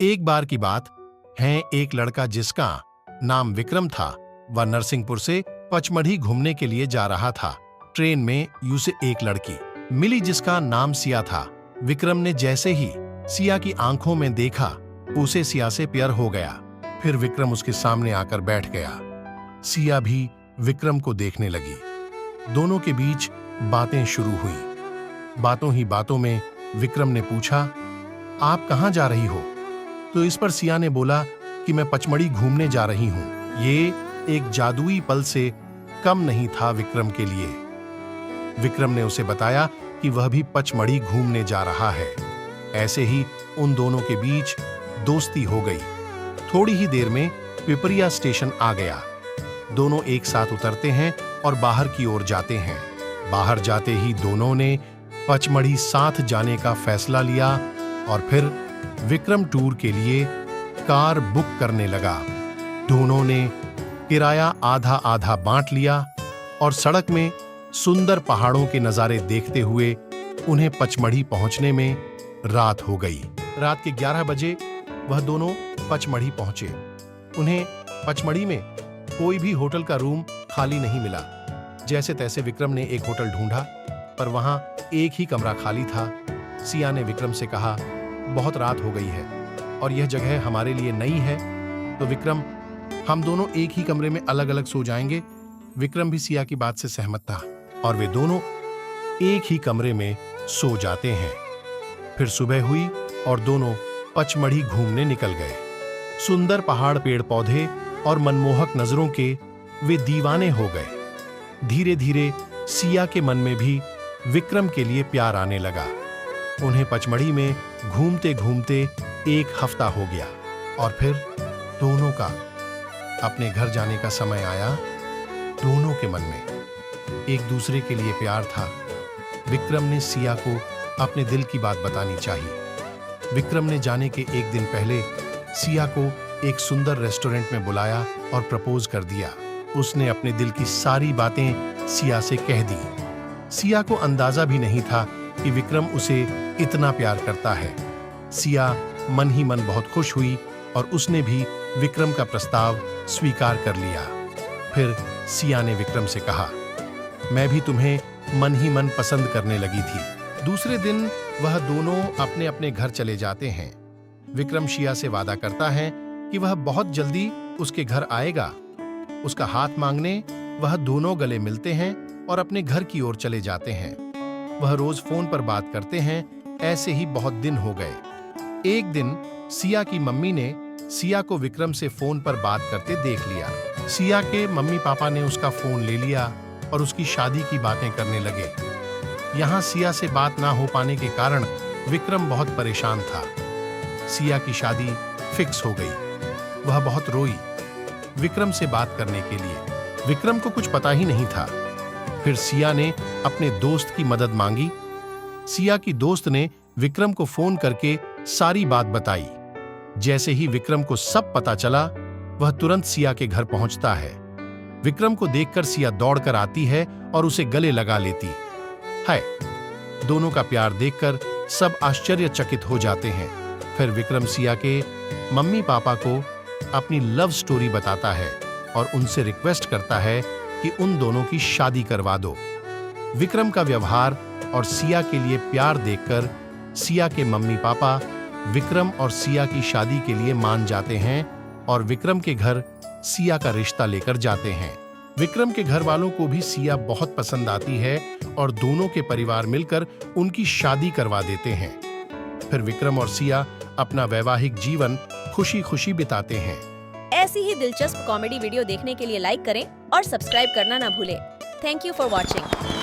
एक बार की बात है, एक लड़का जिसका नाम विक्रम था, वह नरसिंहपुर से पचमढ़ी घूमने के लिए जा रहा था। ट्रेन में उसे एक लड़की मिली जिसका नाम सिया था। विक्रम ने जैसे ही सिया की आंखों में देखा, उसे सिया से प्यार हो गया। फिर विक्रम उसके सामने आकर बैठ गया। सिया भी विक्रम को देखने लगी। दोनों के बीच बातें शुरू हुई। बातों ही बातों में विक्रम ने पूछा, आप कहाँ जा रही हो? तो इस पर सिया ने बोला कि मैं पचमढ़ी घूमने जा रही हूं। ये एक जादुई पल से कम नहीं था विक्रम के लिए। विक्रम ने उसे बताया कि वह भी पचमढ़ी घूमने जा रहा है। ऐसे ही उन दोनों के बीच दोस्ती हो गई। थोड़ी ही देर में पिपरिया स्टेशन आ गया। दोनों एक साथ उतरते हैं और बाहर की ओर जाते हैं। बाहर जाते ही दोनों ने पचमढ़ी साथ जाने का फैसला लिया और फिर विक्रम टूर के लिए कार बुक करने लगा। दोनों ने किराया आधा आधा बांट लिया और सड़क में सुंदर पहाड़ों के नजारे देखते हुए उन्हें पचमढ़ी पहुंचने में रात हो गई। रात के 11 बजे वह दोनों पचमढ़ी पहुंचे। उन्हें पचमढ़ी में कोई भी होटल का रूम खाली नहीं मिला। जैसे तैसे विक्रम ने एक होटल ढूंढा, पर वहां एक ही कमरा खाली था। सिया ने विक्रम से कहा, बहुत रात हो गई है और यह जगह हमारे लिए नई है, तो विक्रम, हम दोनों एक ही कमरे में अलग अलग सो जाएंगे। विक्रम भी सिया की बात से सहमत था और वे दोनों एक ही कमरे में सो जाते हैं। फिर सुबह हुई और दोनों पचमढ़ी घूमने निकल गए। सुंदर पहाड़, पेड़ पौधे और मनमोहक नजरों के वे दीवाने हो गए। धीरे धीरे सिया के मन में भी विक्रम के लिए प्यार आने लगा। उन्हें पचमढ़ी में घूमते घूमते एक हफ्ता हो गया और फिर दोनों का अपने घर जाने का समय आया। दोनों के मन में एक दूसरे के लिए प्यार था। विक्रम ने सिया को अपने दिल की बात बतानी चाहिए। विक्रम ने जाने के एक दिन पहले सिया को एक सुंदर रेस्टोरेंट में बुलाया और प्रपोज कर दिया। उसने अपने दिल की सारी बातें सिया से कह दी। सिया को अंदाजा भी नहीं था कि विक्रम उसे इतना प्यार करता है। सिया मन ही मन बहुत खुश हुई और उसने भी विक्रम का प्रस्ताव स्वीकार कर लिया। फिर सिया ने विक्रम से कहा, मैं भी तुम्हें मन ही मन पसंद करने लगी थी। दूसरे दिन वह दोनों अपने अपने घर चले जाते हैं। विक्रम सिया से वादा करता है कि वह बहुत जल्दी उसके घर आएगा। उसका हाथ मांगने वह दोनों गले मिलते हैं और अपने घर की ओर चले जाते हैं। वह रोज फोन पर बात करते हैं। ऐसे ही बहुत दिन हो गए। एक दिन सिया की मम्मी ने सिया को विक्रम से फोन पर बात करते देख लिया। सिया के मम्मी पापा ने उसका फोन ले लिया और उसकी शादी की बातें करने लगे। यहाँ सिया से बात ना हो पाने के कारण विक्रम बहुत परेशान था। सिया की शादी फिक्स हो गई। वह बहुत रोई विक्रम से बात करने के लिए। विक्रम को कुछ पता ही नहीं था। फिर सिया ने अपने दोस्त की मदद मांगी। सिया की दोस्त ने विक्रम को फोन करके सारी बात बताई। जैसे ही विक्रम को सब पता चला, वह तुरंत सिया के घर पहुंचता है। विक्रम को देखकर सिया दौड़कर आती है और उसे गले लगा लेती है। दोनों का प्यार देखकर सब आश्चर्यचकित हो जाते हैं। फिर विक्रम सिया के मम्मी पापा को अपनी लव स्टोरी बताता है और उनसे रिक्वेस्ट करता है कि उन दोनों की शादी करवा दो। विक्रम का व्यवहार और सिया के लिए प्यार देखकर सिया के मम्मी पापा विक्रम और सिया की शादी के लिए मान जाते हैं और विक्रम के घर सिया का रिश्ता लेकर जाते हैं। विक्रम के घर वालों को भी सिया बहुत पसंद आती है और दोनों के परिवार मिलकर उनकी शादी करवा देते हैं। फिर विक्रम और सिया अपना वैवाहिक जीवन खुशी खुशी बिताते हैं। ऐसी ही दिलचस्प कॉमेडी वीडियो देखने के लिए लाइक करें और सब्सक्राइब करना ना भूलें। Thank you for watching.